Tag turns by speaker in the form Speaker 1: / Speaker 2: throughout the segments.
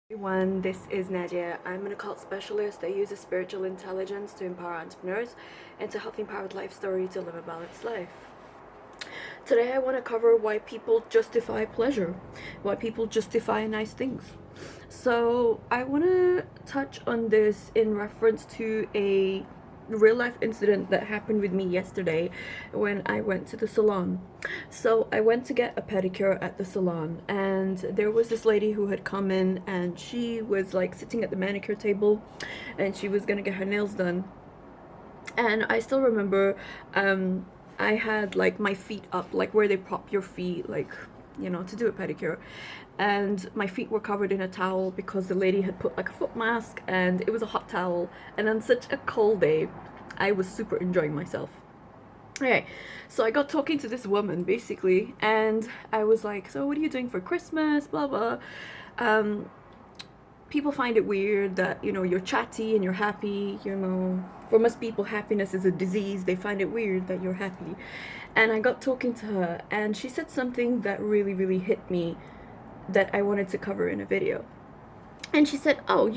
Speaker 1: Everyone, this is Nadia. I'm an occult specialist that uses spiritual intelligence to empower entrepreneurs and to help the empowered life story to live a balanced life. Today I want to cover why people justify pleasure, why people justify nice things. So I want to touch on this in reference to a real life incident that happened with me yesterday when I went to the salon. So I went to get a pedicure at the salon, and there was this lady who had come in, and she was like sitting at the manicure table and she was gonna get her nails done. And I still remember I had like my feet up, like where they prop your feet, like, to do a pedicure, and my feet were covered in a towel because the lady had put like a foot mask, and it was a hot towel, and on such a cold day I was super enjoying myself. Okay, so I got talking to this woman basically, and I was like, so what are you doing for Christmas, blah blah. People find it weird that, you're chatty and you're happy. For most people, happiness is a disease. They find it weird that you're happy. And I got talking to her, and she said something that really, really hit me, that I wanted to cover in a video. And she said, oh,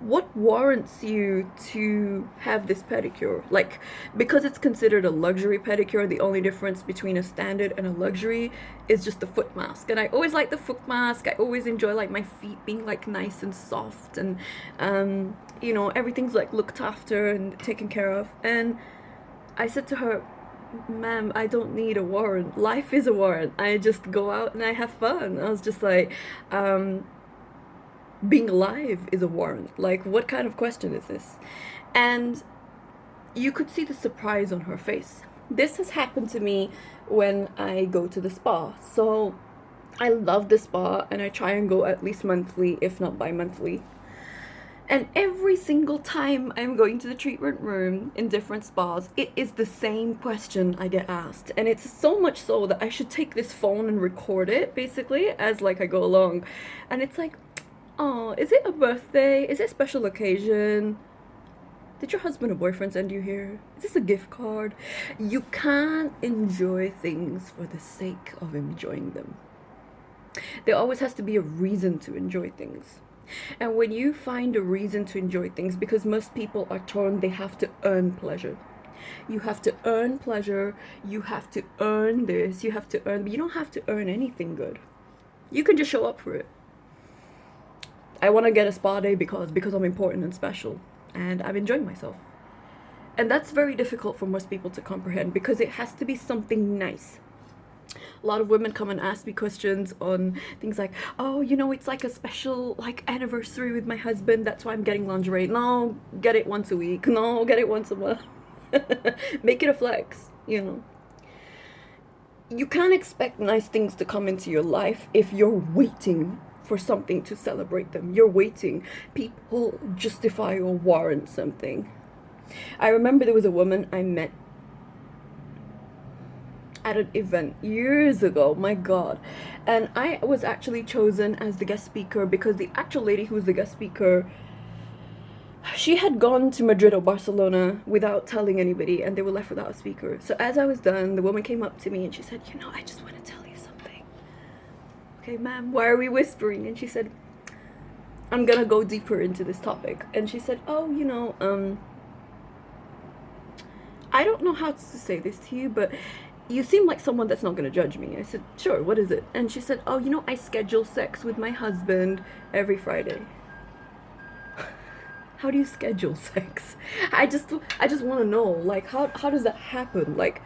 Speaker 1: what warrants you to have this pedicure? Like, because it's considered a luxury pedicure, the only difference between a standard and a luxury is just the foot mask. And I always like the foot mask. I always enjoy like my feet being like nice and soft, and everything's like looked after and taken care of. And I said to her, ma'am, I don't need a warrant. Life is a warrant. I just go out and I have fun. I was just like, being alive is a warrant. Like, what kind of question is this? And you could see the surprise on her face. This has happened to me when I go to the spa. So I love the spa, and I try and go at least monthly, if not bi-monthly. And every single time I'm going to the treatment room in different spas, it is the same question I get asked. And it's so much so that I should take this phone and record it, basically, as like I go along. And it's like, oh, is it a birthday? Is it a special occasion? Did your husband or boyfriend send you here? Is this a gift card? You can't enjoy things for the sake of enjoying them. There always has to be a reason to enjoy things. And when you find a reason to enjoy things, because most people are torn, they have to earn pleasure. You have to earn pleasure. You have to earn this. You have to earn. But you don't have to earn anything good. You can just show up for it. I want to get a spa day because I'm important and special, and I'm enjoying myself. And that's very difficult for most people to comprehend, because it has to be something nice. A lot of women come and ask me questions on things like, oh, it's like a special like anniversary with my husband, that's why I'm getting lingerie. No, get it once a week. No, get it once a month. Make it a flex. You can't expect nice things to come into your life if you're waiting for something to celebrate them. You're waiting. People justify or warrant something. I remember there was a woman I met at an event years ago, my god, and I was actually chosen as the guest speaker because the actual lady who was the guest speaker, she had gone to Madrid or Barcelona without telling anybody, and they were left without a speaker. So as I was done, the woman came up to me and she said, I just want to tell you something. Okay, ma'am, why are we whispering? And she said, I'm gonna go deeper into this topic. And she said, oh, I don't know how to say this to you, but you seem like someone that's not gonna judge me. I said, sure, what is it? And she said, oh, I schedule sex with my husband every Friday. How do you schedule sex? I just want to know, like, how does that happen? Like,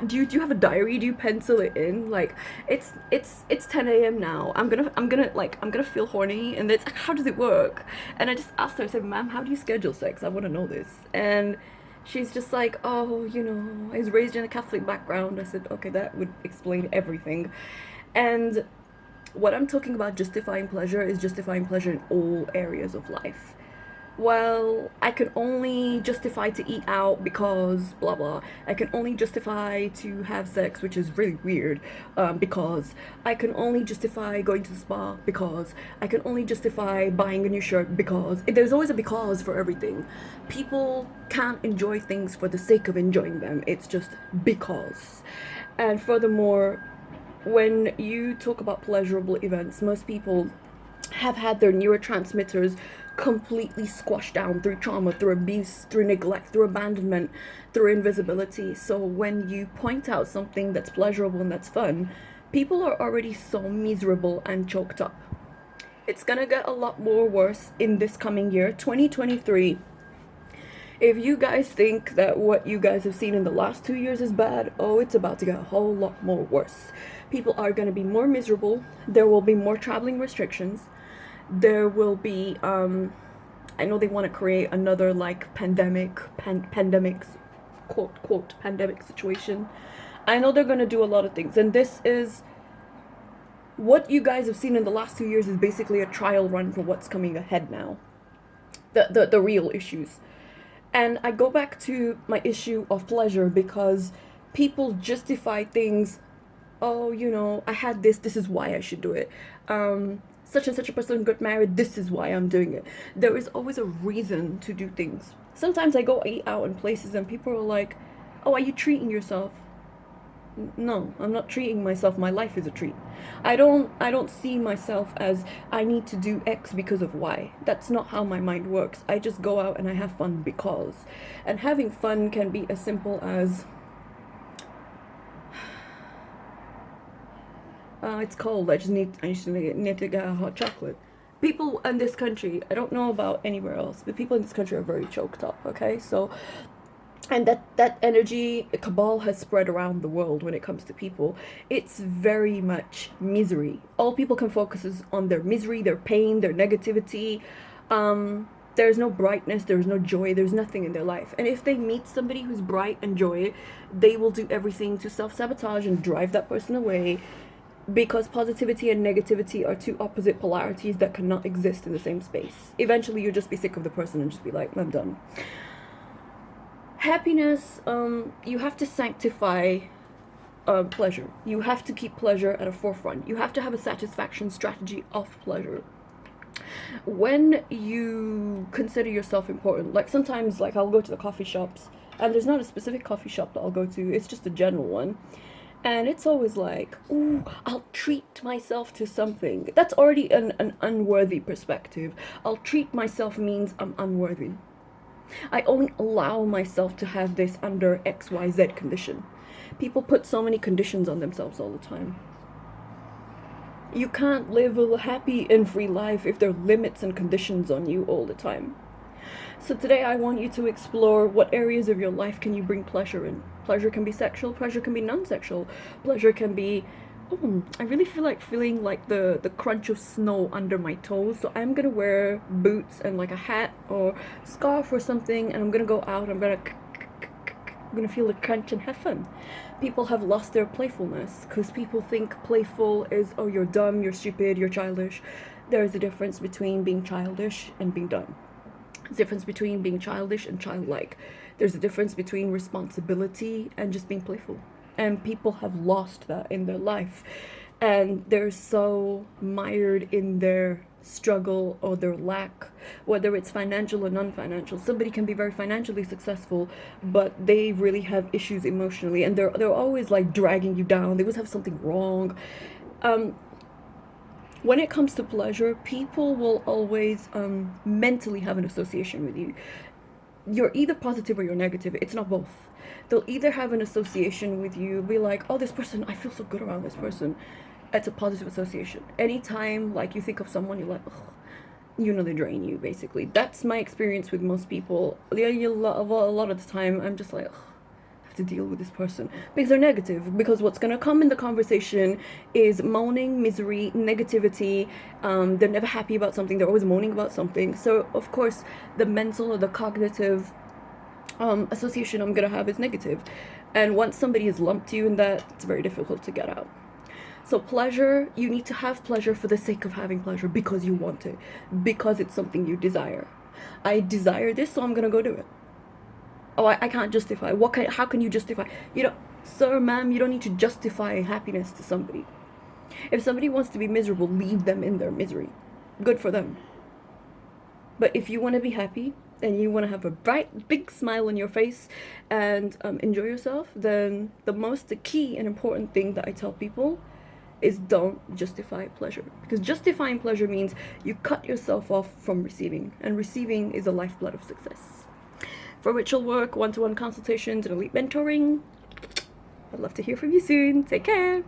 Speaker 1: do you have a diary? Do you pencil it in? Like, it's 10 a.m. now. I'm gonna feel horny, and it's, how does it work? And I just asked her, I said, ma'am, how do you schedule sex? I want to know this. And she's just like, oh, I was raised in a Catholic background. I said, okay, that would explain everything. And what I'm talking about justifying pleasure is justifying pleasure in all areas of life. Well, I can only justify to eat out because blah blah. I can only justify to have sex, which is really weird, because I can only justify going to the spa because I can only justify buying a new shirt because. There's always a because for everything. People can't enjoy things for the sake of enjoying them. It's just because. And furthermore, when you talk about pleasurable events, most people have had their neurotransmitters completely squashed down through trauma, through abuse, through neglect, through abandonment, through invisibility. So when you point out something that's pleasurable and that's fun, people are already so miserable and choked up. It's gonna get a lot more worse in this coming year, 2023. If you guys think that what you guys have seen in the last 2 years is bad, oh, it's about to get a whole lot more worse. People are going to be more miserable. There will be more traveling restrictions. There will be, I know they want to create another like pandemics, quote, pandemic situation. I know they're going to do a lot of things. And this is, what you guys have seen in the last 2 years is basically a trial run for what's coming ahead now. The real issues. And I go back to my issue of pleasure because people justify things. Oh, you know, I had this is why I should do it. Such and such a person got married, this is why I'm doing it. There is always a reason to do things. Sometimes I go eat out in places and people are like, oh, are you treating yourself? No, I'm not treating myself. My life is a treat. I don't see myself as I need to do X because of Y. That's not how my mind works. I just go out and I have fun because. And having fun can be as simple as it's cold. I just need to get a hot chocolate. People in this country, I don't know about anywhere else, but people in this country are very choked up, okay? So, and that energy cabal has spread around the world when it comes to people. It's very much misery. All people can focus is on their misery, their pain, their negativity. There's no brightness, there's no joy, there's nothing in their life. And if they meet somebody who's bright and joy, they will do everything to self-sabotage and drive that person away, because positivity and negativity are two opposite polarities that cannot exist in the same space. Eventually you'll just be sick of the person and just be like, I'm done. Happiness, you have to sanctify pleasure. You have to keep pleasure at a forefront. You have to have a satisfaction strategy of pleasure. When you consider yourself important, like sometimes like I'll go to the coffee shops and there's not a specific coffee shop that I'll go to, it's just a general one. And it's always like, ooh, I'll treat myself to something. That's already an unworthy perspective. I'll treat myself means I'm unworthy. I only allow myself to have this under XYZ condition. People put so many conditions on themselves all the time. You can't live a happy and free life if there are limits and conditions on you all the time. So today I want you to explore what areas of your life can you bring pleasure in. Pleasure can be sexual, pleasure can be non-sexual. Pleasure can be, oh, I really feel like feeling like the crunch of snow under my toes. So I'm gonna wear boots and like a hat or scarf or something, and I'm gonna go out, I'm gonna feel the crunch and have fun. People have lost their playfulness because people think playful is, oh, you're dumb, you're stupid, you're childish. There is a difference between being childish and being dumb. There's a difference between being childish and childlike. There's a difference between responsibility and just being playful. And people have lost that in their life. And they're so mired in their struggle or their lack, whether it's financial or non-financial. Somebody can be very financially successful, but they really have issues emotionally, and they're always like dragging you down. They always have something wrong. When it comes to pleasure, people will always mentally have an association with you. You're either positive or you're negative. It's not both. They'll either have an association with you, be like, oh, this person, I feel so good around this person. It's a positive association. Anytime like you think of someone, you're like, ugh, you know, they drain you, basically. That's my experience with most people. A lot of the time, I'm just like, ugh, I have to deal with this person. Because they're negative. Because what's going to come in the conversation is moaning, misery, negativity. They're never happy about something. They're always moaning about something. So, of course, the mental or the cognitive association I'm going to have is negative. And once somebody has lumped you in that, it's very difficult to get out. So pleasure, you need to have pleasure for the sake of having pleasure, because you want it, because it's something you desire. I desire this, so I'm gonna go do it. Oh, I can't justify. How can you justify? You know, sir, ma'am, you don't need to justify happiness to somebody. If somebody wants to be miserable, leave them in their misery. Good for them. But if you want to be happy, and you want to have a bright, big smile on your face and enjoy yourself, then the key and important thing that I tell people is don't justify pleasure. Because justifying pleasure means you cut yourself off from receiving, and receiving is the lifeblood of success. For ritual work, one-to-one consultations, and elite mentoring, I'd love to hear from you soon. Take care.